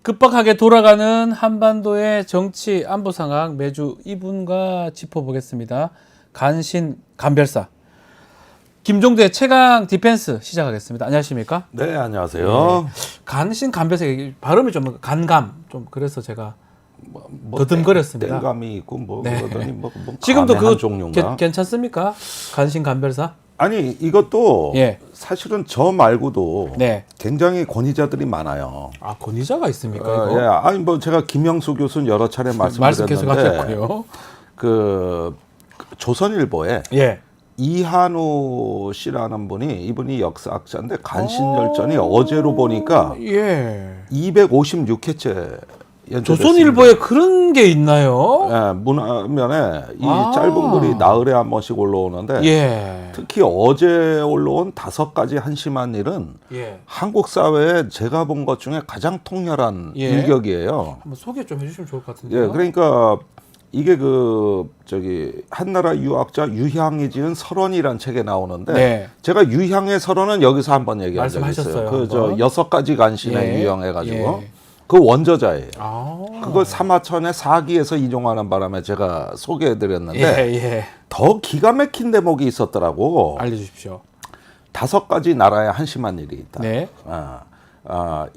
급박하게 돌아가는 한반도의 정치 안보 상황 매주 이분과 짚어보겠습니다. 간신 간별사 김종대 최강 디펜스 시작하겠습니다. 안녕하십니까? 네, 안녕하세요. 간신 간별사 발음이 좀 간감 좀 그래서 제가 더듬거렸습니다. 땡감이 있고 뭐 네. 그러더니 뭐 지금도 감의 한 종류인가? 괜찮습니까? 간신 간별사? 아니 이것도 예. 사실은 저 말고도 네. 굉장히 권위자들이 많아요. 아 권위자가 있습니까? 이거? 예, 아니 뭐 제가 김영수 교수는 여러 차례 말씀 계속 말씀드렸는데 하셨고요. 그 조선일보에 예. 이한우 씨라는 분이 이분이 역사학자인데 간신열전이 어제로 보니까 예. 256회째 조선일보에 그런 게 있나요? 예, 문화면에 이 아. 짧은 글이 나흘에 한 번씩 올라오는데 예. 특히 어제 올라온 5가지 한심한 일은 예. 한국 사회에 제가 본 것 중에 가장 통렬한 예. 일격이에요. 한번 소개 좀 해주시면 좋을 것 같은데요. 예, 그러니까 이게 한나라 유학자 유향이 지은 설원이란 책에 나오는데 네. 제가 유향의 설원은 여기서 한번 얘기한 적이 있어요. 말씀하셨어요, 한번. 6가지 간신에 예. 유형해가지고 예. 그 원저자예요. 아. 그걸 사마천의 사기에서 인용하는 바람에 제가 소개해드렸는데 예. 더 기가 막힌 대목이 있었더라고. 알려주십시오. 5가지 나라에 한심한 일이 있다. 네.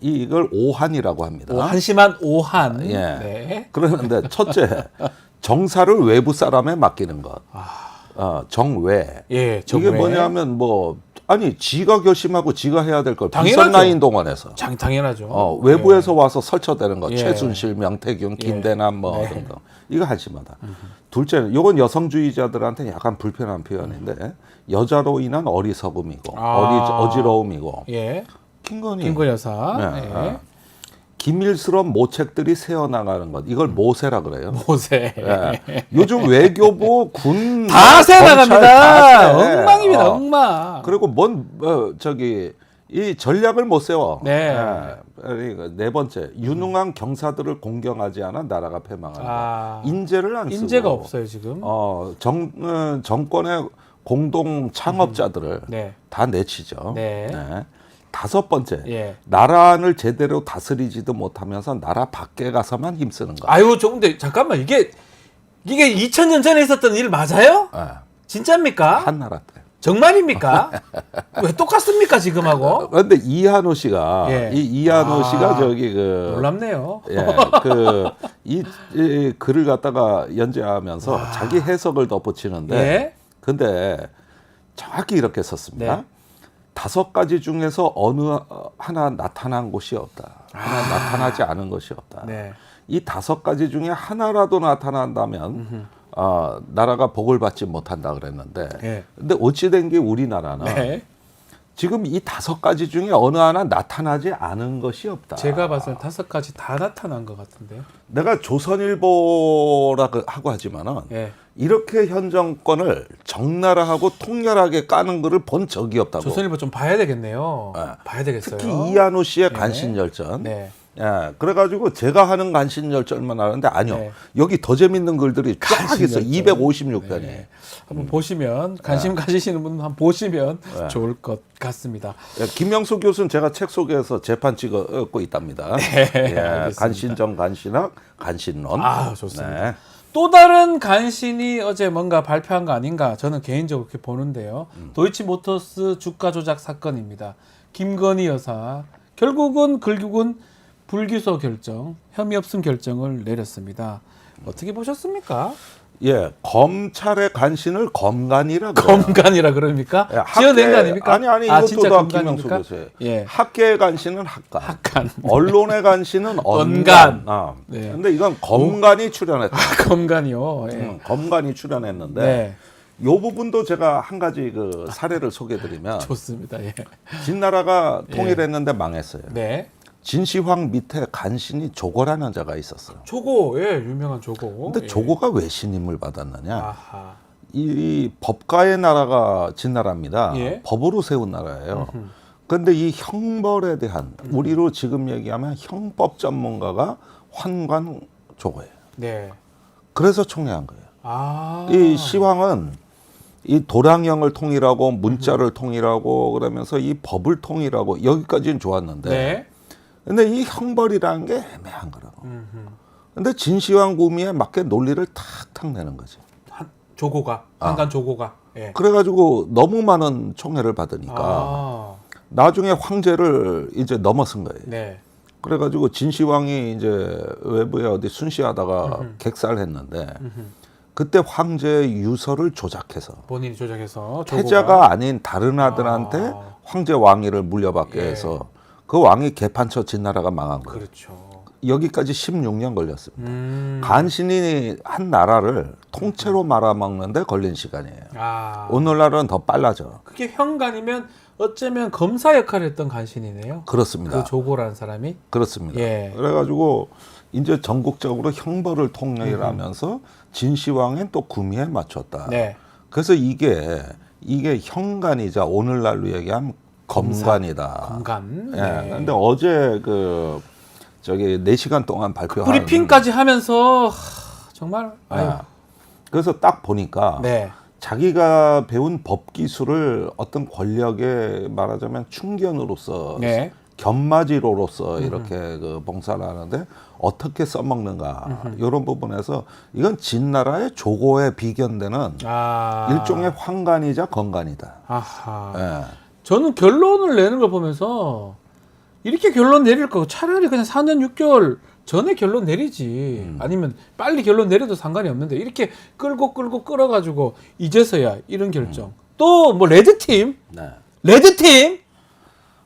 이걸 오한이라고 합니다. 한심한 오한. 예. 네. 그러는데 첫째, 정사를 외부 사람에 맡기는 것. 정외. 예. 정외. 이게 뭐냐면 아니 지가 결심하고 지가 해야 될 걸 당연하죠. 비선라인 동원해서 당연하죠. 외부에서 와서 설쳐대는 것. 예. 최순실, 명태균, 김대남 네. 등등. 이거 한심하다. 둘째는 이건 여성주의자들한테 약간 불편한 표현인데 여자로 인한 어리석음이고 어지러움이고 예. 김건희 여사. 네. 예. 기밀스러운 모책들이 새어나가는 것. 이걸 모세라 그래요. 모세. 예. 요즘 외교부, 군, 다 새나갑니다. 검찰 다 새. 엉망입니다. 엉망. 그리고 이 전략을 못 세워. 네. 그러니까 네 번째, 유능한 경사들을 공경하지 않아 나라가 패망한다. 인재를 안 쓰고. 인재가 없어요 지금. 정권의 공동 창업자들을 네. 다 내치죠. 네. 5번째, 예. 나라를 제대로 다스리지도 못하면서 나라 밖에 가서만 힘쓰는 거. 아유, 근데 잠깐만 이게 2000년 전에 있었던 일 맞아요? 진짜입니까? 한나라 때. 정말입니까? 왜 똑같습니까 지금하고? 그런데 이한우 씨가 예. 이한우 씨가 놀랍네요. 이 글을 갖다가 연재하면서 자기 해석을 덧붙이는데, 예? 근데 정확히 이렇게 썼습니다. 네. 5가지 중에서 어느 하나 나타난 곳이 없다. 하나 나타나지 않은 것이 없다. 네. 이 5가지 중에 하나라도 나타난다면 나라가 복을 받지 못한다 그랬는데, 예. 근데 어찌된 게 우리나라는 네. 지금 이 5가지 중에 어느 하나 나타나지 않은 것이 없다. 제가 봤을 때 5가지 다 나타난 것 같은데요. 내가 조선일보라고 하고 하지만은 예. 이렇게 현 정권을 적나라하고 통렬하게 까는 것을 본 적이 없다고. 조선일보 좀 봐야 되겠네요. 봐야 되겠어요. 특히 이한우 씨의 간신열전. 네. 그래가지고 제가 하는 간신열전만 하는데 아니요. 네. 여기 더 재밌는 글들이 쫙 있어. 256편이. 네. 한번 보시면 관심 가지시는 분은 한번 보시면 좋을 것 같습니다. 김영수 교수는 제가 책 속에서 재판 찍고 있답니다. 알겠습니다. 간신정, 간신학, 간신론. 좋습니다. 네. 또 다른 간신이 어제 뭔가 발표한 거 아닌가 저는 개인적으로 그렇게 보는데요. 도이치모터스 주가 조작 사건입니다. 김건희 여사 결국은 불기소 결정, 혐의 없음 결정을 내렸습니다. 어떻게 보셨습니까? 예, 검찰의 간신을 검간이라 그래요. 검간이라 그럽니까? 예, 지어낸 거 아닙니까? 아니 이것도 진짜 다 김영수 검간입니까? 교수예요. 예. 학계의 간신은 학간, 학간. 언론의 간신은 언간. 언간. 네. 근데 이건 검간이 출연했다. 검간이요. 예. 검간이 출연했는데 네. 이 부분도 제가 한 가지 사례를 소개드리면 좋습니다. 예. 진나라가 통일했는데 망했어요. 네. 진시황 밑에 간신이 조고라는 자가 있었어요. 조고, 유명한 조고. 근데 조고가 왜 신임을 받았느냐? 아하. 이 법가의 나라가 진나라입니다. 예. 법으로 세운 나라예요. 그런데 이 형벌에 대한 우리로 지금 얘기하면 형법 전문가가 환관 조고예요. 네. 그래서 총애한 거예요. 이 시황은 이 도량령을 통일하고 문자를 통일하고 그러면서 이 법을 통일하고 여기까지는 좋았는데 네. 근데 이 형벌이라는 게 애매한 거라고. 근데 진시황 구미에 맞게 논리를 탁탁 내는 거지. 조고가 한간 조고가. 예. 그래가지고 너무 많은 총애를 받으니까 아, 나중에 황제를 이제 넘어선 거예요. 네. 그래가지고 진시황이 이제 외부에 어디 순시하다가 객살했는데 그때 황제의 유서를 조작해서 본인이 조작해서 태자가 아닌 다른 아들한테 황제 왕위를 물려받게 예. 해서 그 왕이 개판쳐 진 나라가 망한 거예요. 그렇죠. 여기까지 16년 걸렸습니다. 간신히 한 나라를 통째로 말아먹는데 걸린 시간이에요. 아, 오늘날은 더 빨라져. 그게 현간이면 어쩌면 검사 역할을 했던 간신이네요. 그렇습니다. 그 조고라는 사람이. 그렇습니다. 예. 그래가지고 이제 전국적으로 형벌을 통일하면서 진시황은 또 구미에 맞췄다. 네. 그래서 이게 현간이자 오늘날로 얘기하면 검관이다. 검간. 예. 네. 근데 어제 저기 4시간 동안 발표한 브리핑까지 하면서 정말 아유. 예. 그래서 딱 보니까 네. 자기가 배운 법 기술을 어떤 권력에 말하자면 충견으로서 네. 견마지로로서 이렇게 봉사를 하는데 어떻게 써먹는가 이런 부분에서 이건 진나라의 조고에 비견되는 일종의 황간이자 건간이다. 아하. 예. 저는 결론을 내는 걸 보면서 이렇게 결론 내릴 거 차라리 그냥 4년 6개월 전에 결론 내리지. 아니면 빨리 결론 내려도 상관이 없는데 이렇게 끌고 끌어가지고 이제서야 이런 결정. 또 뭐 레드팀? 네. 레드팀?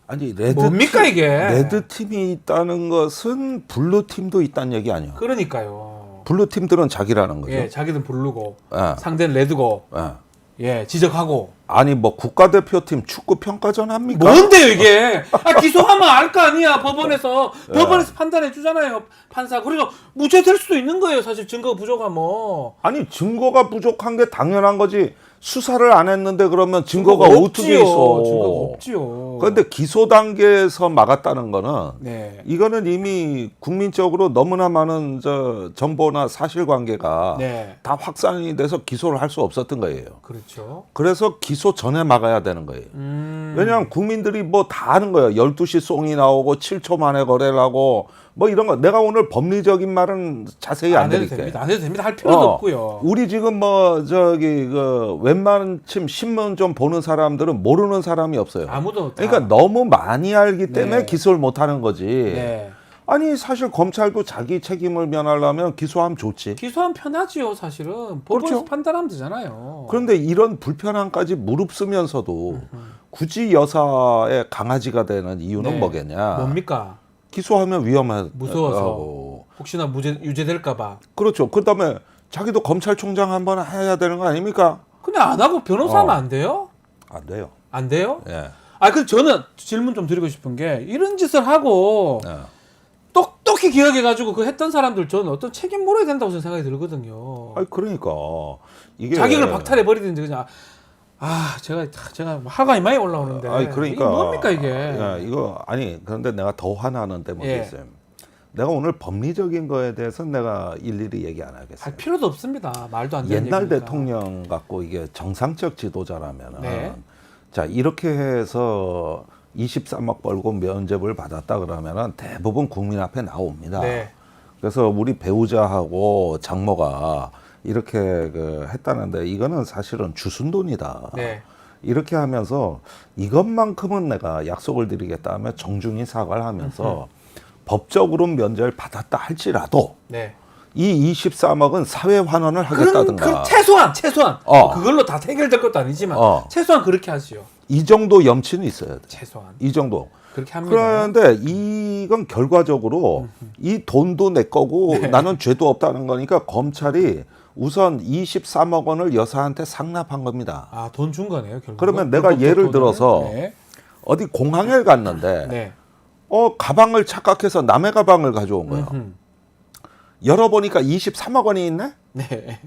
아니 뭡니까 이게? 레드 팀이 있다는 것은 블루 팀도 있다는 얘기 아니야. 그러니까요. 블루 팀들은 자기라는 거죠. 예, 자기는 부르고 예. 상대는 레드고 예. 예, 지적하고. 아니 뭐 국가대표팀 축구 평가전 합니까? 뭔데요 이게? 기소하면 알 거 아니야 법원에서. 법원에서 판단해 주잖아요 판사. 그래서 무죄될 수도 있는 거예요 사실 증거 부족하면. 아니 증거가 부족한 게 당연한 거지. 수사를 안 했는데 그러면 증거가 어떻게 있어? 증거가 없지요. 그런데 기소 단계에서 막았다는 거는 네. 이거는 이미 국민적으로 너무나 많은 정보나 사실관계가 네. 다 확산이 돼서 기소를 할 수 없었던 거예요. 그렇죠. 그래서 기소 전에 막아야 되는 거예요. 왜냐하면 국민들이 뭐 다 아는 거예요. 12시 송이 나오고 7초 만에 거래를 하고 뭐 이런 거. 내가 오늘 법리적인 말은 자세히 안 해도 드릴게요. 됩니다. 안 해도 됩니다. 할 필요도 없고요. 우리 지금 뭐 웬만한 신문 좀 보는 사람들은 모르는 사람이 없어요. 아무도 다. 그러니까 너무 많이 알기 때문에 네. 기소를 못 하는 거지. 네. 아니 사실 검찰도 자기 책임을 면하려면 기소하면 좋지. 기소하면 편하지요 사실은. 법원에서 그렇죠. 판단하면 되잖아요. 그런데 이런 불편함까지 무릅쓰면서도 굳이 여사의 강아지가 되는 이유는 네. 뭐겠냐? 뭡니까? 기소하면 위험하고 무서워서. 혹시나 유죄될까봐. 그렇죠. 그다음에 자기도 검찰총장 한번 해야 되는 거 아닙니까? 그냥 안 하고 변호사하면 안 돼요? 안 돼요. 안 돼요? 예. 근데 저는 질문 좀 드리고 싶은 게 이런 짓을 하고 예. 똑똑히 기억해가지고 그 했던 사람들 저는 어떤 책임 물어야 된다고 저는 생각이 들거든요. 아니 그러니까 이게 자격을 박탈해 버리든지 그냥 제가 화가 많이 올라오는데. 아니 그러니까 이게 뭡니까 이게? 야, 이거 아니 그런데 내가 더 화나는 대목이 예. 있어요. 내가 오늘 법리적인 거에 대해서 내가 일일이 얘기 안 하겠어요. 할 필요도 없습니다. 말도 안 되는 옛날 얘기니까. 대통령 갖고 이게 정상적 지도자라면은 네. 자 이렇게 해서 23억 벌고 면접을 받았다 그러면은 대부분 국민 앞에 나옵니다. 네. 그래서 우리 배우자하고 장모가 이렇게 했다는데 이거는 사실은 주순 돈이다. 네. 이렇게 하면서 이것만큼은 내가 약속을 드리겠다 하면 정중히 사과를 하면서 법적으로 면제를 받았다 할지라도 네. 이 23억은 사회 환원을 하겠다든가 최소한 어. 그걸로 다 해결될 것도 아니지만 어. 최소한 그렇게 하지요. 이 정도 염치는 있어야 돼. 최소한 이 정도. 그렇게 합니다. 그런데 이건 결과적으로 이 돈도 내 거고 네. 나는 죄도 없다는 거니까 검찰이 우선 23억 원을 여사한테 상납한 겁니다. 돈 준 거네요, 결국. 그러면 내가 예를 들어서 네. 어디 공항에 갔는데 네. 가방을 착각해서 남의 가방을 가져온 거예요. 열어보니까 23억 원이 있네? 네.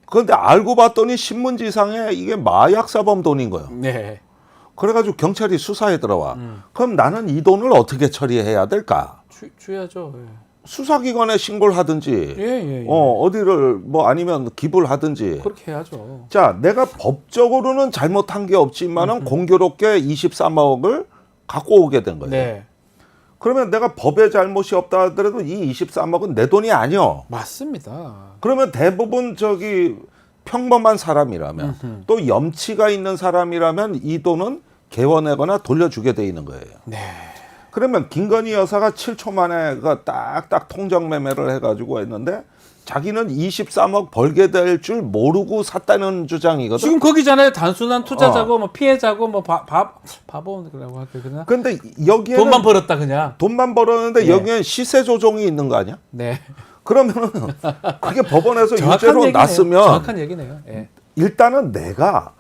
그런데 알고 봤더니 신문지상에 이게 마약사범 돈인 거예요. 네. 그래가지고 경찰이 수사에 들어와. 그럼 나는 이 돈을 어떻게 처리해야 될까? 줘야죠. 수사기관에 신고를 하든지, 예. 어디를 뭐 아니면 기부를 하든지. 그렇게 해야죠. 자, 내가 법적으로는 잘못한 게 없지만은 공교롭게 23억을 갖고 오게 된 거예요. 네. 그러면 내가 법에 잘못이 없다 하더라도 이 23억은 내 돈이 아니요. 맞습니다. 그러면 대부분 저기 평범한 사람이라면 또 염치가 있는 사람이라면 이 돈은 개원하거나 돌려주게 돼 있는 거예요. 네. 그러면 김건희 여사가 7초 만에 그 딱딱 통정 매매를 해가지고 했는데 자기는 23억 벌게 될 줄 모르고 샀다는 주장이거든. 지금 거기잖아요. 단순한 투자자고 뭐 피해자고 뭐 바보라고 할까 그냥. 근데 여기에는 돈만 벌었다 그냥. 돈만 벌었는데 예. 여기엔 시세 조정이 있는 거 아니야? 네. 그러면은 그게 법원에서 정확한 유죄로 얘기네요. 났으면 정확한 얘기네요. 예. 일단은 내가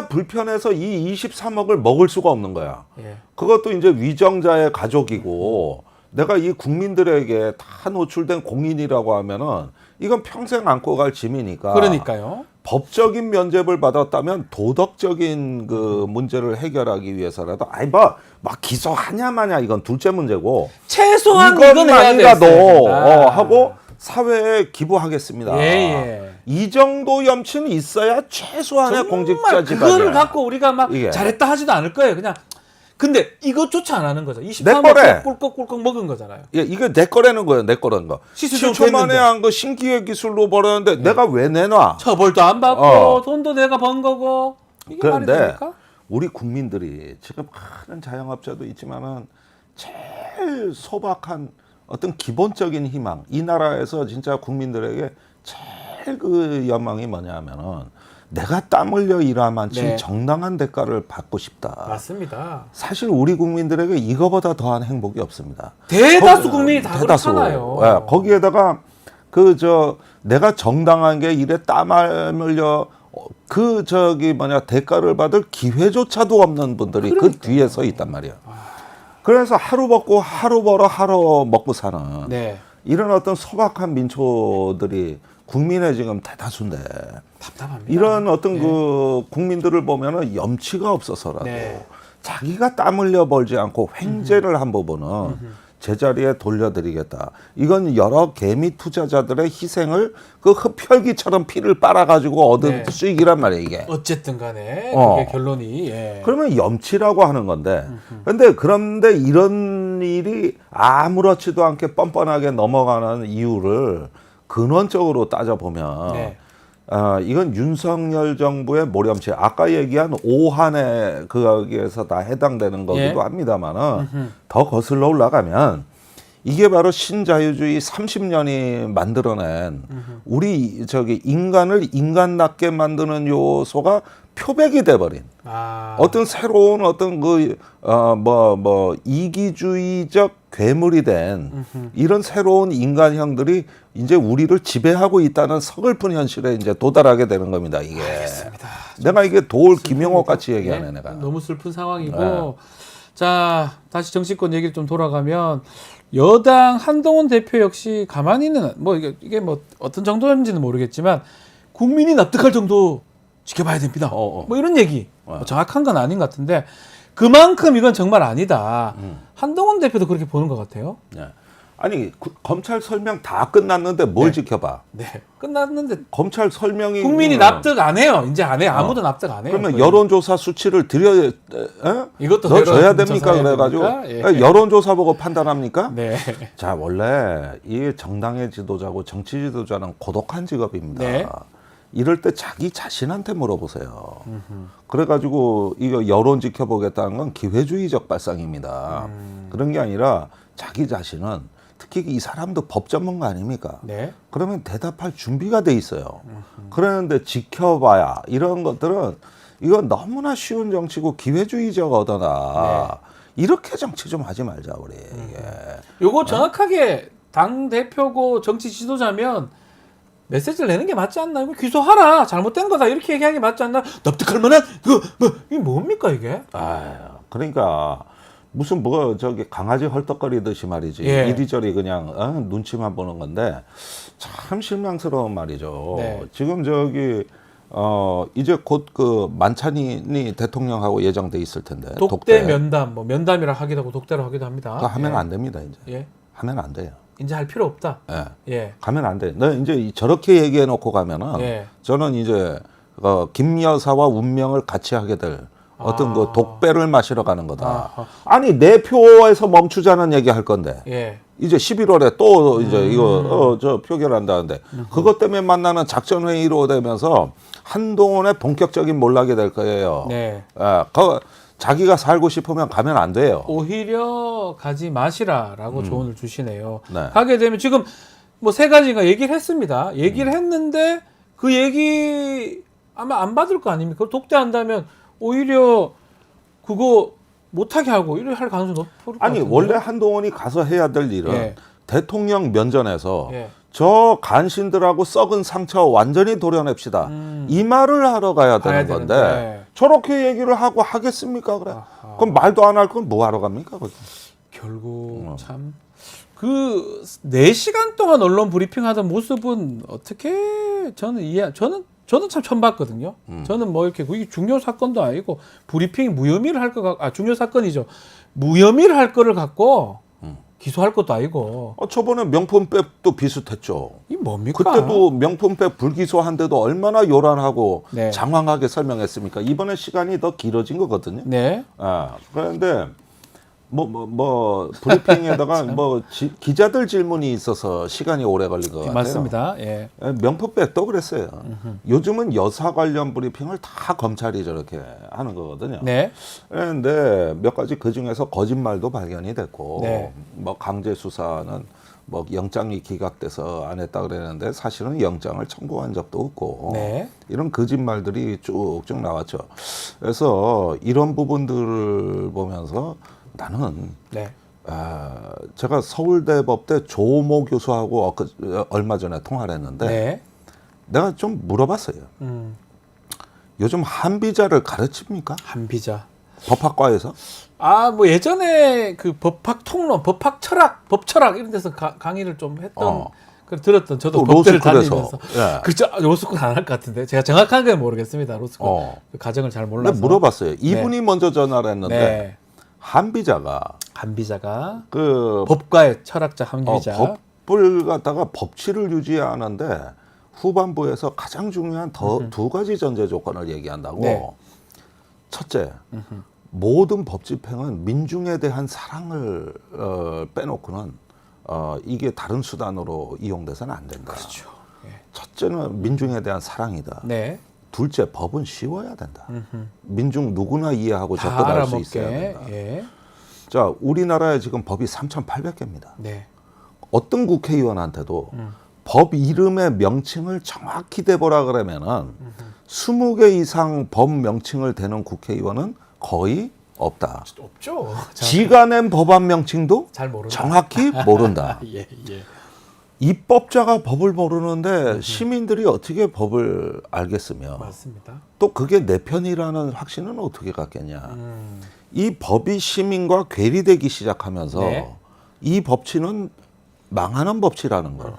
불편해서 이 23억을 먹을 수가 없는 거야. 예. 그것도 이제 위정자의 가족이고 내가 이 국민들에게 다 노출된 공인이라고 하면은 이건 평생 안고 갈 짐이니까. 그러니까요. 법적인 면죄부를 받았다면 도덕적인 그 문제를 해결하기 위해서라도 아니 뭐 막 기소하냐 마냐 이건 둘째 문제고 최소한 이건 해야 이것만이라도 됐습니다. 하고 사회에 기부하겠습니다. 예. 이 정도 염치는 있어야 최소한의 공직자 집안이야. 그거를 갖고 우리가 막 이게. 잘했다 하지도 않을 거예요. 그냥 근데 이것조차 안 하는 거죠. 내 23억 거래. 꿀꺽꿀꺽 먹은 거잖아요. 예, 이게 내 거라는 거예요. 내 거라는 거. 시스템 7초 만에 됐는데. 한 거 신기의 기술로 벌었는데 내가 왜 내놔? 처벌도 안 받고 돈도 내가 번 거고 이게 말이 그런데 됩니까? 우리 국민들이 지금 많은 자영업자도 있지만은 제일 소박한 어떤 기본적인 희망, 이 나라에서 진짜 국민들에게 제일 그 연망이 뭐냐면은 내가 땀 흘려 일하만치 네. 정당한 대가를 받고 싶다. 맞습니다. 사실 우리 국민들에게 이거보다 더한 행복이 없습니다. 대다수 국민이 다 그렇잖아요. 예, 거기에다가 내가 정당한 게 일에 땀을 흘려 대가를 받을 기회조차도 없는 분들이 그 뒤에 서 있단 말이야. 그래서 하루 먹고 하루 벌어 하루 먹고 사는 네. 이런 어떤 소박한 민초들이 국민의 지금 대다수인데 답답합니다. 이런 어떤 그 국민들을 보면은 염치가 없어서라도 네. 자기가 땀 흘려 벌지 않고 횡재를 한 부분은 제자리에 돌려드리겠다. 이건 여러 개미 투자자들의 희생을 그 흡혈귀처럼 피를 빨아가지고 얻은 네. 수익이란 말이에요, 이게. 어쨌든 간에 어. 그게 결론이 예. 그러면 염치라고 하는 건데, 그런데 이런 일이 아무렇지도 않게 뻔뻔하게 넘어가는 이유를 근원적으로 따져보면, 네. 이건 윤석열 정부의 모렴치, 아까 얘기한 오한의 거기에서 다 해당되는 거기도 예. 합니다만은 더 거슬러 올라가면 이게 바로 신자유주의 30년이 만들어낸 우리 인간을 인간답게 만드는 요소가 표백이 돼버린 어떤 새로운 어떤 이기주의적 괴물이 된 이런 새로운 인간형들이 이제 우리를 지배하고 있다는 서글픈 현실에 이제 도달하게 되는 겁니다. 이게. 알겠습니다. 내가 이게 도울 김용옥 같이 얘기하네, 내가. 너무 슬픈 상황이고 자 다시 정치권 얘기를 좀 돌아가면 여당 한동훈 대표 역시 가만히는 뭐 이게 뭐 어떤 정도인지는 모르겠지만 국민이 납득할 정도 지켜봐야 됩니다. 뭐 이런 얘기 뭐 정확한 건 아닌 것 같은데 그만큼 이건 정말 아니다. 한동훈 대표도 그렇게 보는 것 같아요. 네. 아니 검찰 설명 다 끝났는데 뭘 지켜봐? 네, 끝났는데 검찰 설명이 국민이 납득 안 해요. 이제 안 해요. 아무도 납득 안 해요. 그러면 거의. 여론조사 수치를 이것도 넣어줘야 됩니까? 조사해야 그래가지고 됩니까? 예. 여론조사 보고 판단합니까? 네. 자, 원래 이 정당의 지도자고 정치 지도자는 고독한 직업입니다. 네. 이럴 때 자기 자신한테 물어보세요. 그래가지고 이거 여론 지켜보겠다는 건 기회주의적 발상입니다. 그런 게 아니라 자기 자신은 특히 이 사람도 법 전문가 아닙니까? 네. 그러면 대답할 준비가 돼 있어요. 그러는데 지켜봐야 이런 것들은 이건 너무나 쉬운 정치고 기회주의적 얻어나 이렇게 정치 좀 하지 말자 우리. 이게. 요거 정확하게 당 대표고 정치 지도자면 메시지를 내는 게 맞지 않나? 이거 귀소하라. 잘못된 거다. 이렇게 얘기하는 게 맞지 않나? 납득할 만한 이게 뭡니까 이게? 그러니까 무슨 강아지 헐떡거리듯이 말이지. 예. 이리저리 그냥 눈치만 보는 건데 참 실망스러운 말이죠. 네. 지금 이제 곧 그 만찬이 대통령하고 예정돼 있을 텐데. 독대 면담, 뭐 면담이라 하기도 하고 독대라 하기도 합니다. 그거 하면 안 됩니다 이제. 예. 하면 안 돼요. 이제 할 필요 없다. 예. 예. 가면 안 돼. 너 이제 저렇게 얘기해 놓고 가면은 예. 저는 이제 김 여사와 운명을 같이 하게 될 어떤 그 독배를 마시러 가는 거다. 아하. 아니 내 표에서 멈추자는 얘기 할 건데 예. 이제 11월에 또 이제 이거 저 표결한다는데 그것 때문에 만나는 작전 회의로 되면서 한동훈의 본격적인 몰락이 될 거예요. 네. 자기가 살고 싶으면 가면 안 돼요. 오히려 가지 마시라라고 조언을 주시네요. 네. 가게 되면 지금 뭐 세 가지가 얘기를 했습니다. 얘기를 했는데 그 얘기 아마 안 받을 거 아닙니까? 그걸 독대한다면 오히려 그거 못하게 하고 이래 할 가능성이 높을 것 아니 같은데요? 원래 한동훈이 가서 해야 될 일은 예. 대통령 면전에서 예. 저 간신들하고 썩은 상처 완전히 도려냅시다. 이 말을 하러 가야 되는 건데 되는데. 저렇게 얘기를 하고 하겠습니까? 그래. 아하. 그럼 말도 안 할 건 뭐 하러 갑니까? 거기? 결국 참 그 4시간 동안 언론 브리핑하던 모습은 어떻게 저는 참 처음 봤거든요. 저는 뭐 이렇게 그게 중요 사건도 아니고 브리핑이 무혐의를 할 거 중요 사건이죠. 무혐의를 할 거를 갖고 기소할 것도 아니고 저번에 명품백도 비슷했죠. 이 뭡니까? 그때도 명품백 불기소한데도 얼마나 요란하고 네. 장황하게 설명했습니까? 이번에 시간이 더 길어진 거거든요. 네. 그런데 브리핑에다가 기자들 질문이 있어서 시간이 오래 걸린 것 같아요. 맞습니다. 예. 명품백도 그랬어요. 요즘은 여사 관련 브리핑을 다 검찰이 저렇게 하는 거거든요. 네. 그런데 몇 가지 그 중에서 거짓말도 발견이 됐고, 네. 뭐 강제 수사는 뭐 영장이 기각돼서 안 했다 그랬는데 사실은 영장을 청구한 적도 없고, 네. 이런 거짓말들이 쭉쭉 나왔죠. 그래서 이런 부분들을 보면서 나는 네. 제가 서울대 법대 조모 교수하고 얼마 전에 통화를 했는데 네. 내가 좀 물어봤어요. 요즘 한비자를 가르칩니까? 한비자. 법학과에서? 뭐 예전에 그 법학 통론, 법학 철학, 법철학 이런 데서 강의를 좀 했던 그 들었던 저도 또 법대를 로스쿨에서. 다니면서 예. 그죠 로스쿨 안 할 것 같은데 제가 정확한 건 모르겠습니다. 로스쿨 그 과정을 잘 몰라서. 내가 물어봤어요. 이분이 먼저 전화를 했는데 네. 한비자가 한비자가 그 법과의 철학자 한비자. 법을 갖다가 법치를 유지하는데 후반부에서 가장 중요한 두 가지 전제 조건을 얘기한다고. 네. 첫째, 모든 법 집행은 민중에 대한 사랑을 빼놓고는 이게 다른 수단으로 이용돼서는 안 된다. 그렇죠. 예. 첫째는 민중에 대한 사랑이다. 네. 둘째, 법은 쉬워야 된다. 민중 누구나 이해하고 다 접근할 수 알아먹게. 있어야 된다. 예. 자, 우리나라에 지금 법이 3,800개입니다. 네. 어떤 국회의원한테도 법 이름의 명칭을 정확히 대보라 그러면은 20개 이상 법 명칭을 대는 국회의원은 거의 없다. 없죠. 지가 낸 법안 명칭도 잘 모른다. 정확히 모른다. 예, 예. 입법자가 법을 모르는데 시민들이 어떻게 법을 알겠으며 맞습니다. 또 그게 내 편이라는 확신은 어떻게 갖겠냐. 이 법이 시민과 괴리되기 시작하면서 네. 이 법치는 망하는 법치라는 걸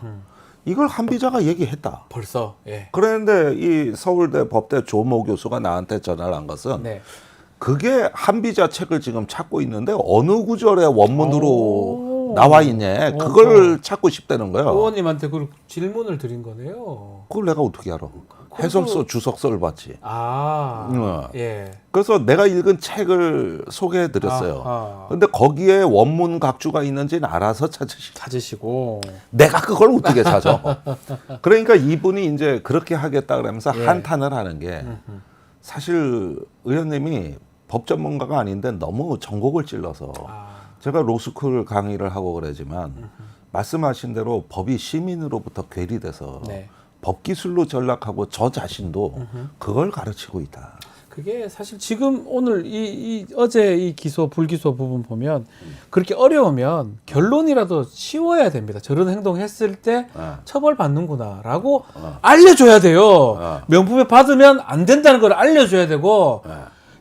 이걸 한비자가 얘기했다. 벌써 예. 그런데 이 서울대 법대 조모 교수가 나한테 전화를 한 것은 네. 그게 한비자 책을 지금 찾고 있는데 어느 구절의 원문으로 오. 나와 있냐 그걸 찾고 싶다는 거예요. 의원님한테 그 질문을 드린 거네요. 그걸 내가 어떻게 알아? 해설서 주석서를 봤지. 예. 그래서 내가 읽은 책을 소개해 드렸어요. 아하. 근데 거기에 원문 각주가 있는지는 알아서 찾으시고. 찾으시고. 내가 그걸 어떻게 찾아? 그러니까 이분이 이제 그렇게 하겠다 그러면서 예. 한탄을 하는 게 사실 의원님이 법 전문가가 아닌데 너무 전곡을 찔러서 제가 로스쿨 강의를 하고 그러지만 말씀하신 대로 법이 시민으로부터 괴리돼서 네. 법기술로 전락하고 저 자신도 그걸 가르치고 있다. 그게 사실 지금 오늘 어제 이 기소 불기소 부분 보면 그렇게 어려우면 결론이라도 쉬워야 됩니다. 저런 행동했을 때 처벌받는구나라고 알려줘야 돼요. 명품에 받으면 안 된다는 걸 알려줘야 되고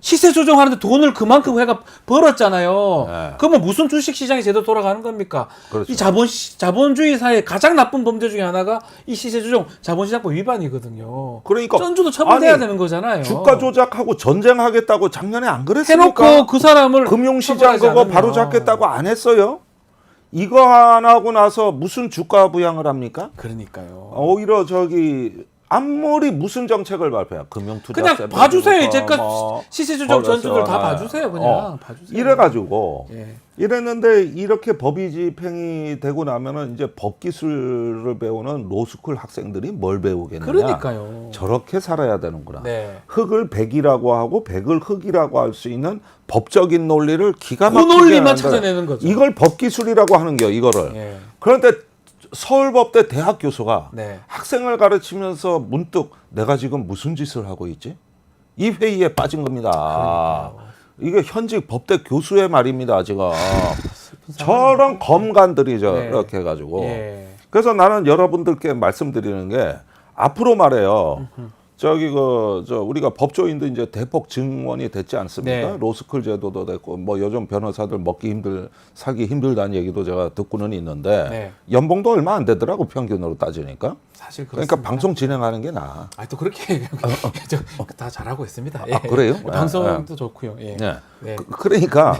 시세 조정하는데 돈을 그만큼 회가 벌었잖아요. 그러면 무슨 주식 시장이 제대로 돌아가는 겁니까? 그렇죠. 이 자본주의 사회의 가장 나쁜 범죄 중에 하나가 이 시세 조정 자본시장법 위반이거든요. 그러니까 전주도 처벌돼야 아니, 되는 거잖아요. 주가 조작하고 전쟁하겠다고 작년에 안 그랬습니까? 해놓고 그 사람을 금융시장 처벌하지 그거 않으면. 바로 잡겠다고 안 했어요? 이거 안 하고 나서 무슨 주가 부양을 합니까? 그러니까요. 오히려 저기 아무리 무슨 정책을 발표해 금융투자 그냥 봐주세요. 이제껏 시세 조정 전주들 다 봐주세요. 그냥 봐주세요. 이래가지고 예. 이랬는데 이렇게 법이 집행이 되고 나면은 이제 법 기술을 배우는 로스쿨 학생들이 뭘 배우겠느냐? 그러니까요. 저렇게 살아야 되는구나. 네. 흑을 백이라고 하고 백을 흑이라고 할 수 있는 법적인 논리를 기가 그 막히게 논리만 하는데 찾아내는 거죠. 이걸 법 기술이라고 하는 겨 이거를. 예. 그런데 서울법대 대학 교수가 네. 학생을 가르치면서 문득 내가 지금 무슨 짓을 하고 있지? 이 회의에 빠진 겁니다. 그러니까요. 이게 현직 법대 교수의 말입니다, 지금. 저런 검관들이 저렇게 해가지고. 예. 그래서 나는 여러분들께 말씀드리는 게 앞으로 말해요. 우리가 법조인도 이제 대폭 증원이 됐지 않습니까? 네. 로스쿨 제도도 됐고, 뭐 요즘 변호사들 살기 힘들다는 얘기도 제가 듣고는 있는데, 네. 연봉도 얼마 안 되더라고, 평균으로 따지니까. 사실 그러니까 그렇습니다. 방송 진행하는 게 나아. 또 그렇게 다 잘하고 있습니다. 예. 아, 그래요? 방송도 좋고요. 예. 네. 네. 그러니까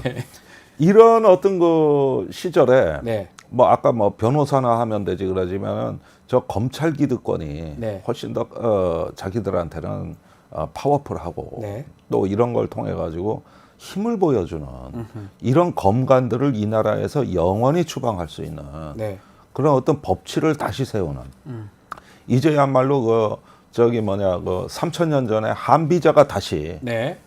이런 어떤 그 시절에 네. 뭐 아까 뭐 변호사나 하면 되지 그러지만 저 검찰 기득권이 네. 훨씬 더 자기들한테는 파워풀하고 네. 또 이런 걸 통해 가지고 힘을 보여주는 이런 검관들을 이 나라에서 영원히 추방할 수 있는 네. 그런 어떤 법치를 다시 세우는 이제야말로 그 3,000년 전에 한비자가 다시 네.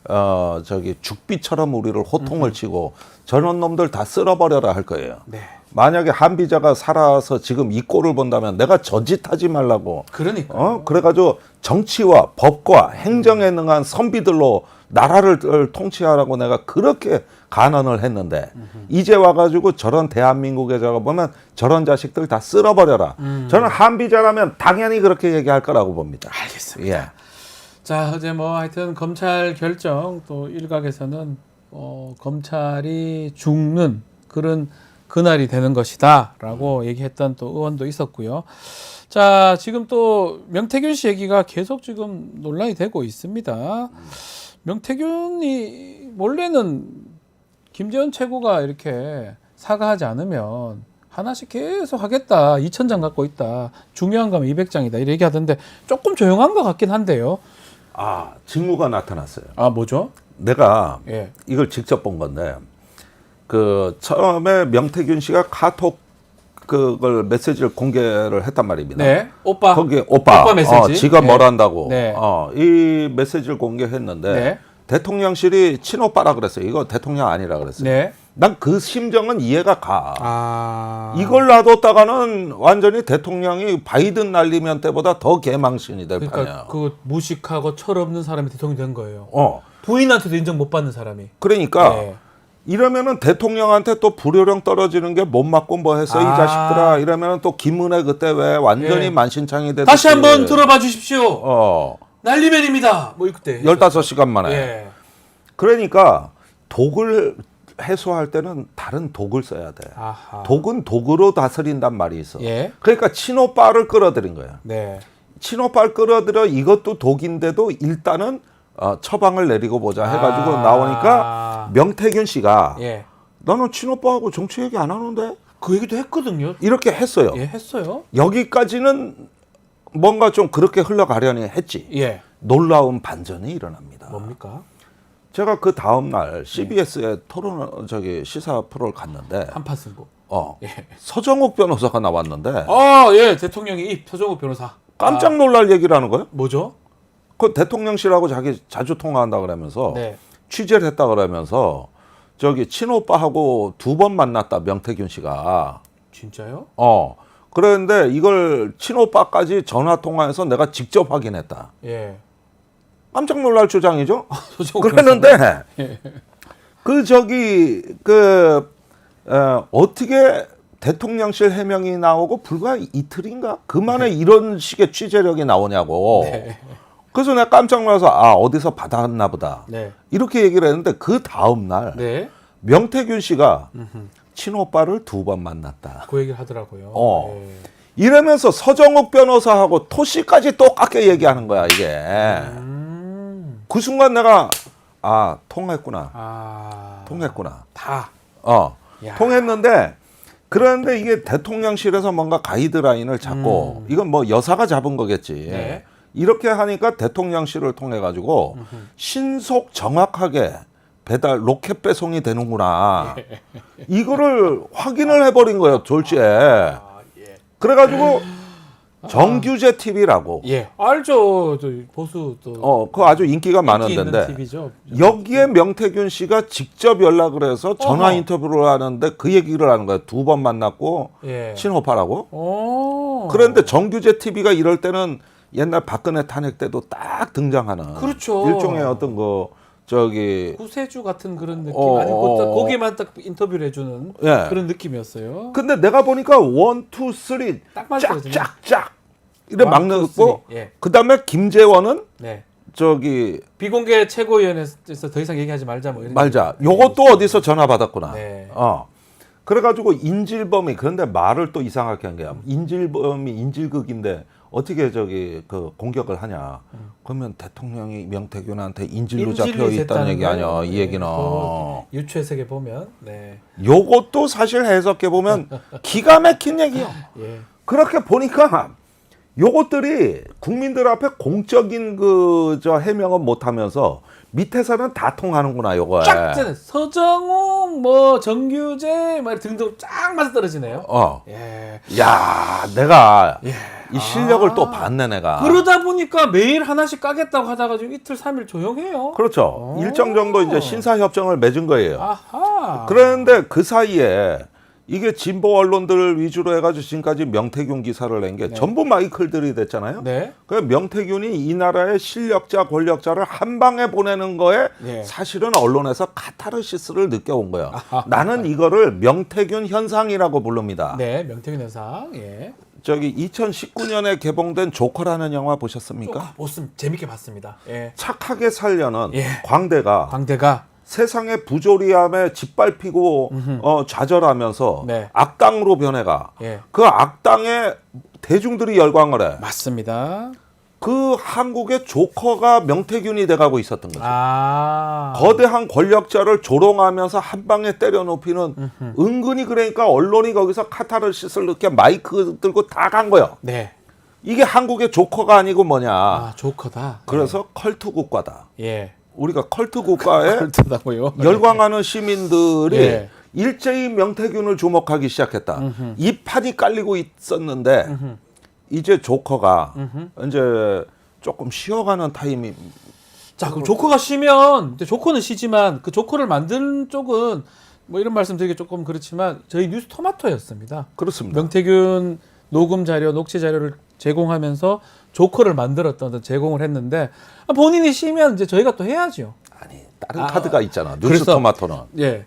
죽비처럼 우리를 호통을 치고 저런 놈들 다 쓸어버려라 할 거예요. 네. 만약에 한비자가 살아서 지금 이 꼴을 본다면 내가 저짓하지 말라고. 그러니까. 그래가지고 정치와 법과 행정에 능한 선비들로 나라를 통치하라고 내가 그렇게 간언을 했는데 이제 와가지고 저런 대한민국에 저거 보면 저런 자식들 다 쓸어버려라. 저는 한비자라면 당연히 그렇게 얘기할 거라고 봅니다. 알겠습니다. 예. 자, 어제 뭐 하여튼 검찰 결정 또 일각에서는 검찰이 죽는 그런 그날이 되는 것이다라고 얘기했던 또 의원도 있었고요. 자, 지금 또 명태균 씨 얘기가 계속 지금 논란이 되고 있습니다. 명태균이 원래는 김재원 최고가 이렇게 사과하지 않으면 하나씩 계속 하겠다. 2,000장 갖고 있다. 중요한 거면 200장이다. 이렇게 얘기하던데 조금 조용한 것 같긴 한데요. 직무가 나타났어요. 뭐죠? 내가 예. 이걸 직접 본 건데 처음에 명태균 씨가 카톡 그걸 메시지를 공개를 했단 말입니다. 네. 오빠. 거기 오빠 메시지. 지가 네. 뭘 한다고. 네. 이 메시지를 공개했는데 네. 대통령실이 친오빠라 그랬어요. 이거 대통령 아니라 그랬어요. 네. 난 그 심정은 이해가 가. 이걸 이걸 놔뒀다가는 완전히 대통령이 바이든 날리면 때보다 더 개망신이 될 판이야. 그러니까 그 무식하고 철없는 사람이 대통령이 된 거예요. 어. 부인한테도 인정 못 받는 사람이. 그러니까 네. 이러면은 대통령한테 또 불효령 떨어지는 게 못 맞고 뭐 했어 이 자식들아. 이러면은 또 김은혜 그때 왜 완전히 예. 만신창이 되듯이. 다시 한번 들어봐 주십시오. 어. 난리맨입니다. 뭐 그때. 15시간 만에. 예. 그러니까 독을 해소할 때는 다른 독을 써야 돼. 아하. 독은 독으로 다스린단 말이 있어. 예. 그러니까 친오빠를 끌어들인 거야. 네. 친오빠를 끌어들여 이것도 독인데도 일단은 처방을 내리고 보자 해가지고 나오니까 명태균 씨가 예. 나는 친오빠하고 정치 얘기 안 하는데 그 얘기도 했거든요. 이렇게 했어요. 예, 했어요. 여기까지는 뭔가 좀 그렇게 흘러가려니 했지. 예. 놀라운 반전이 일어납니다. 뭡니까? 제가 그 다음 날 CBS에 시사 프로를 갔는데 한판 승부. 예. 서정욱 변호사가 나왔는데 예. 대통령이 서정욱 변호사. 깜짝 놀랄 얘기를 하는 거예요. 뭐죠? 그 대통령실하고 자기 자주 통화한다 그러면서 네. 취재를 했다 그러면서 친오빠하고 2번 만났다 명태균 씨가. 진짜요? 그런데 이걸 친오빠까지 전화 통화해서 내가 직접 확인했다. 예. 깜짝 놀랄 주장이죠. 서정욱 그랬는데 예. 어떻게 대통령실 해명이 나오고 불과 이틀인가 그만에 이런 식의 취재력이 나오냐고. 네. 그래서 내가 깜짝 놀라서 어디서 받았나 보다. 네. 이렇게 얘기를 했는데 그 다음 날 네. 명태균 씨가 친오빠를 2번 만났다. 그 얘기를 하더라고요. 예. 이러면서 서정욱 변호사하고 토씨까지 똑같게 얘기하는 거야 이게. 그 순간 내가 통했구나. 통했구나. 다. 야. 통했는데 그런데 이게 대통령실에서 뭔가 가이드라인을 잡고 이건 뭐 여사가 잡은 거겠지. 네. 이렇게 하니까 대통령실을 통해 가지고 신속 정확하게 배달 로켓 배송이 되는구나. 이거를 확인을 해버린 거예요, 졸지에. 그래가지고 정규제 TV라고. 예, 알죠. 저 보수 또 그거 아주 인기가 인기 많았는데 있는 TV죠. 여기에 명태균 씨가 직접 연락을 해서 전화 어허. 인터뷰를 하는데 그 얘기를 하는 거예요. 2번 만났고 예. 친오빠라고. 오. 그런데 정규제 TV가 이럴 때는 옛날 박근혜 탄핵 때도 딱 등장하는 그렇죠. 일종의 어떤 거 저기 구세주 같은 그런 느낌 어, 아니고 거기에만 딱 인터뷰를 해주는 예. 그런 느낌이었어요. 근데 내가 보니까 1, 2, 3 딱 맞거든요. 짝짝짝 이래 원, 막는 투, 쓰리. 거. 예. 그다음에 김재원은 네. 저기 비공개 최고위원회에서 더 이상 얘기하지 말자 뭐 이런. 말자. 얘기. 요것도 어디서 전화 받았구나. 네. 그래가지고 인질범이 그런데 말을 또 이상하게 한 게야. 인질범이 인질극인데 어떻게 저기 그 공격을 하냐. 그러면 대통령이 명태균한테 인질로 잡혀 있다는 얘기 아니야. 이 얘기는. 유추해석에 보면. 네. 요것도 사실 해석해 보면 기가 막힌 얘기요. 예. 그렇게 보니까 요것들이 국민들 앞에 공적인 그 저 해명은 못하면서 밑에서는 다 통하는구나 요거. 쫙 뜨네. 서정욱, 뭐 정규재, 뭐 등등 쫙 맞아 떨어지네요. 예. 야, 내가 예. 이 실력을 또 봤네 내가. 그러다 보니까 매일 하나씩 까겠다고 하다가 좀 이틀 3일 조용해요. 그렇죠. 오. 일정 정도 이제 신사 협정을 맺은 거예요. 아하. 그런데 그 사이에 이게 진보 언론들 위주로 해가지고 지금까지 명태균 기사를 낸 게 전부 마이클들이 됐잖아요. 네. 그 명태균이 이 나라의 실력자 권력자를 한 방에 보내는 거에 예. 사실은 언론에서 카타르시스를 느껴온 거예요. 나는 이거를 명태균 현상이라고 부릅니다. 네, 명태균 현상. 예. 저기 2019년에 개봉된 조커라는 영화 보셨습니까? 보스 재밌게 봤습니다. 예. 착하게 살려는 예. 광대가 광대가 세상의 부조리함에 짓밟히고 좌절하면서 네. 악당으로 변해가. 예. 그 악당에 대중들이 열광을 해. 맞습니다. 그 한국의 조커가 명태균이 돼가고 있었던 거죠. 아. 거대한 권력자를 조롱하면서 한 방에 때려 높이는 은근히 그러니까 언론이 거기서 카타르시스를 이렇게 마이크 들고 다 간 거예요. 네. 이게 한국의 조커가 아니고 뭐냐. 아, 조커다. 그래서 컬트 국가다. 예. 우리가 컬트 국가에 그렇다고요. 열광하는 시민들이 예. 일제히 명태균을 주목하기 시작했다. 이 판이 깔리고 있었는데 이제 조커가 이제 조금 쉬어가는 타임이. 자, 그럼 조커가 쉬면 근데 조커는 쉬지만 그 조커를 만든 쪽은 뭐 이런 말씀드리기 조금 그렇지만 저희 뉴스 토마토였습니다. 그렇습니다. 명태균 녹음 자료, 녹취 자료를 제공하면서 조커를 만들었던 어떤 제공을 했는데 본인이 쉬면 이제 저희가 또 해야죠. 아니 다른 카드가 있잖아. 뉴스 그래서- 토마토는. 예.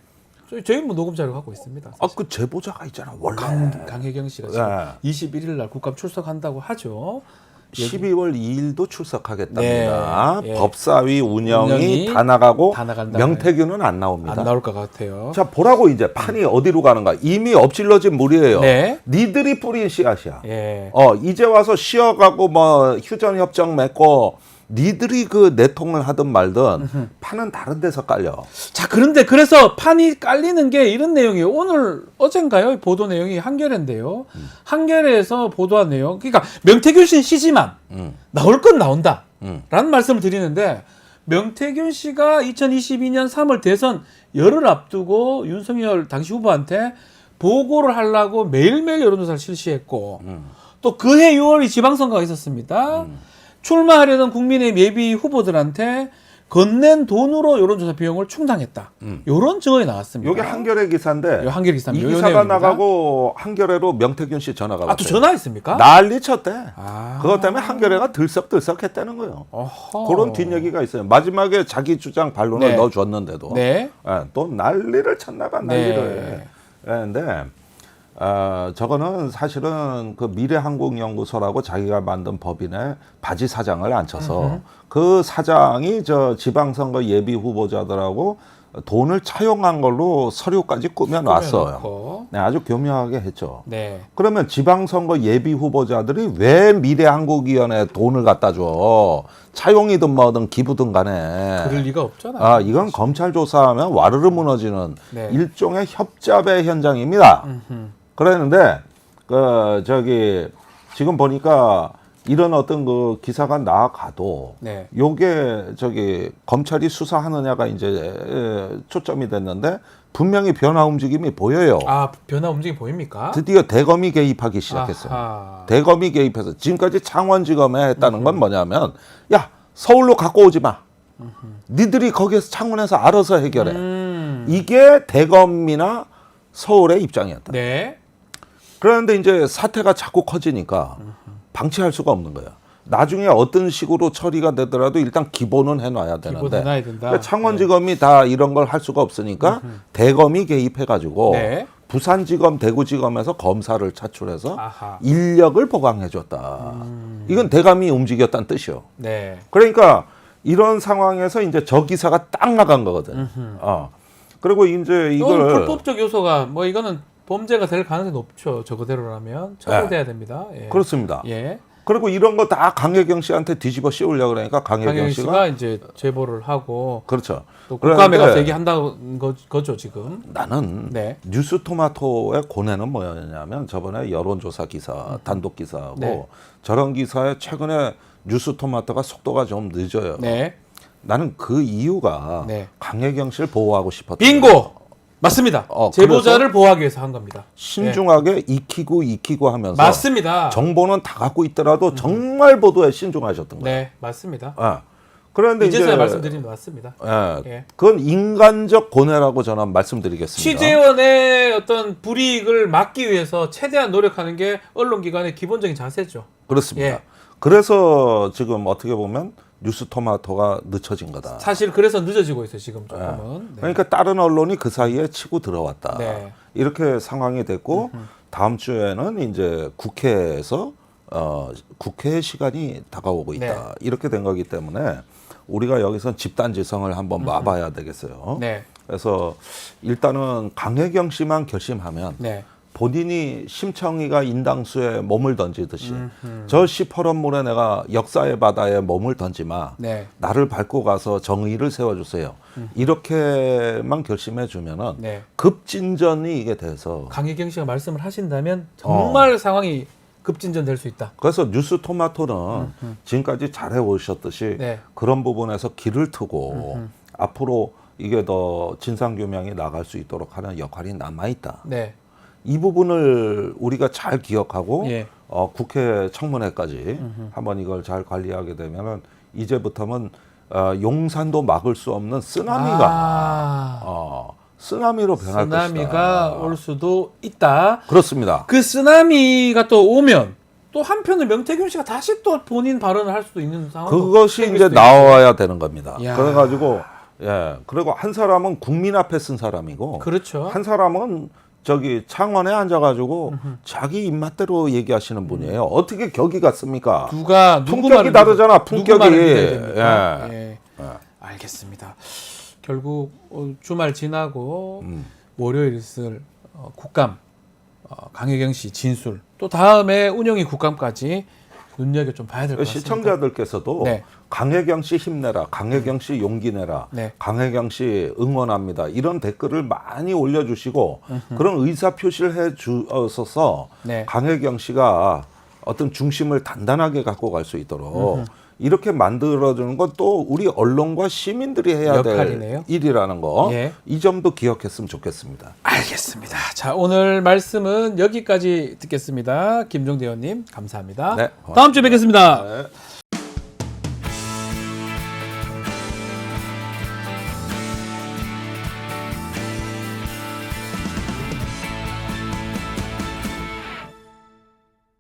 저희 뭐 녹음 자료 갖고 있습니다. 그 제보자가 있잖아. 원래. 강혜경 씨가 지금 예. 21일 날 국감 출석한다고 하죠. 12월 2일도 출석하겠답니다. 네, 예. 법사위 운영이 운영이 다 나가고 다 나간다. 명태균은 안 나옵니다. 안 나올 것 같아요. 자 보라고 이제 판이 어디로 가는가. 이미 엎질러진 물이에요. 네. 니들이 뿌린 씨앗이야. 예. 이제 와서 쉬어가고 뭐 휴전 협정 맺고 니들이 그 내통을 하든 말든 판은 다른 데서 깔려. 자, 그런데 그래서 판이 깔리는 게 이런 내용이에요. 어젠가요? 보도 내용이 한겨레인데요. 한겨레에서 보도한 내용. 그러니까 명태균 씨는 쉬지만 나올 건 나온다. 라는 말씀을 드리는데 명태균 씨가 2022년 3월 대선 열흘 앞두고 윤석열 당시 후보한테 보고를 하려고 매일매일 여론조사를 실시했고 또 그해 6월이 지방선거가 있었습니다. 출마하려던 국민의힘 예비 후보들한테 건넨 돈으로 여론조사 비용을 충당했다. 이런 증언이 나왔습니다. 요게 한겨레 기사인데 한겨레 이 기사입니다. 요 기사가 내용입니다. 나가고 한겨레로 명태균 씨 전화가 왔어요. 또 전화했습니까? 난리 쳤대. 아. 그것 때문에 한겨레가 들썩들썩했다는 거예요. 어허. 그런 뒷얘기가 있어요. 마지막에 자기 주장 반론을 네. 넣어줬는데도 네. 또 난리를 쳤나 봐. 난리를. 네. 그런데 저거는 사실은 그 미래한국연구소라고 자기가 만든 법인의 바지 사장을 앉혀서 그 사장이 저 지방선거 예비 후보자들하고 돈을 차용한 걸로 서류까지 꾸며놨어요. 꾸며놓고. 네, 아주 교묘하게 했죠. 네. 그러면 지방선거 예비 후보자들이 왜 미래한국위원회에 돈을 갖다 줘? 차용이든 뭐든 기부든 간에. 그럴 리가 없잖아요. 이건 검찰 조사하면 와르르 무너지는 네. 일종의 협잡의 현장입니다. 그랬는데 지금 보니까 이런 어떤 그 기사가 나가도 네. 요게 검찰이 수사하느냐가 이제 초점이 됐는데 분명히 변화 움직임이 보여요. 아, 변화 움직임 보입니까? 드디어 대검이 개입하기 시작했어요. 아하. 대검이 개입해서 지금까지 창원지검에 했다는 건 뭐냐면 야 서울로 갖고 오지 마. 니들이 거기에서 창원에서 알아서 해결해. 이게 대검이나 서울의 입장이었다. 네. 그런데 이제 사태가 자꾸 커지니까 방치할 수가 없는 거야. 나중에 어떤 식으로 처리가 되더라도 일단 기본은 해놔야 되는데 기본 해놔야 된다. 그러니까 창원지검이 다 이런 걸 할 수가 없으니까 대검이 개입해가지고 네. 부산지검, 대구지검에서 검사를 차출해서 아하. 인력을 보강해줬다. 이건 대검이 움직였다는 뜻이요. 네. 그러니까 이런 상황에서 이제 저 기사가 딱 나간 거거든. 그리고 이제 이건 이걸 불법적 요소가 뭐 이거는 범죄가 될 가능성이 높죠. 저 그대로라면 처벌돼야 됩니다. 예. 그렇습니다. 예. 그리고 이런 거 다 강혜경 씨한테 뒤집어 씌우려고 그러니까 강혜경 강영희 씨가 씨가 이제 제보를 하고 그렇죠. 또 국감에 가서 그런데 얘기한다는 거죠 지금. 나는 네. 뉴스토마토의 고뇌는 뭐였냐면 저번에 여론조사 기사, 단독 기사하고 네. 저런 기사에 최근에 뉴스토마토가 속도가 좀 늦어요. 네. 나는 그 이유가 네. 강혜경 씨를 보호하고 싶었던 빙고. 맞습니다. 제보자를 그래서 보호하기 위해서 한 겁니다. 신중하게 익히고 하면서 맞습니다. 정보는 다 갖고 있더라도 정말 보도에 신중하셨던 거예요. 네, 맞습니다. 그런데 이제서야 이제 말씀드리는 게 맞습니다. 예. 그건 인간적 고뇌라고 저는 말씀드리겠습니다. 취재원의 어떤 불이익을 막기 위해서 최대한 노력하는 게 언론기관의 기본적인 자세죠. 그렇습니다. 예. 그래서 지금 어떻게 보면 뉴스토마토가 늦춰진 거다. 사실 그래서 늦어지고 있어요 지금 조금은. 네. 그러니까 다른 언론이 그 사이에 치고 들어왔다. 네. 이렇게 상황이 됐고 다음 주에는 이제 국회에서 국회 시간이 다가오고 있다. 네. 이렇게 된 거기 때문에 우리가 여기서 집단지성을 한번 봐봐야 되겠어요. 네. 그래서 일단은 강혜경 씨만 결심하면 네. 본인이 심청이가 인당수에 몸을 던지듯이 저 시퍼런물에 내가 역사의 바다에 몸을 던지마. 네. 나를 밟고 가서 정의를 세워주세요. 이렇게만 결심해 주면은 네. 급진전이 이게 돼서 강혜경 씨가 말씀을 하신다면 정말 상황이 급진전될 수 있다. 그래서 뉴스토마토는 지금까지 잘해 오셨듯이 네. 그런 부분에서 길을 트고 앞으로 이게 더 진상규명이 나갈 수 있도록 하는 역할이 남아있다. 네. 이 부분을 우리가 잘 기억하고 예. 국회 청문회까지 한번 이걸 잘 관리하게 되면은 이제부터는 용산도 막을 수 없는 쓰나미가 쓰나미로 변할 것이다. 쓰나미가 올 수도 있다. 그렇습니다. 그 쓰나미가 또 오면 또 한편은 명태균 씨가 다시 또 본인 발언을 할 수도 있는 상황. 그것이 이제 나와야 되는 겁니다. 야. 그래가지고 그리고 한 사람은 국민 앞에 쓴 사람이고, 그렇죠. 한 사람은 창원에 앉아가지고 자기 입맛대로 얘기하시는 분이에요. 어떻게 격이 같습니까? 누구 품격이 말을 다르잖아. 누구 품격이. 말을 믿어야 됩니까? 예. 알겠습니다. 결국 주말 지나고 월요일 있을 국감 강혜경 씨 진술 또 다음에 운영위 국감까지 눈여겨 좀 봐야 될 것 같습니다. 시청자들께서도 네. 강혜경 씨 힘내라, 강혜경 씨 용기 내라, 네. 강혜경 씨 응원합니다. 이런 댓글을 많이 올려주시고 그런 의사 표시를 해주셔서 네. 강혜경 씨가 어떤 중심을 단단하게 갖고 갈 수 있도록 이렇게 만들어주는 건 또 우리 언론과 시민들이 해야 역할이네요. 될 일이라는 거. 예. 이 점도 기억했으면 좋겠습니다. 알겠습니다. 자, 오늘 말씀은 여기까지 듣겠습니다. 김종대 의원님 감사합니다. 네, 고맙습니다. 다음 주에 뵙겠습니다. 네.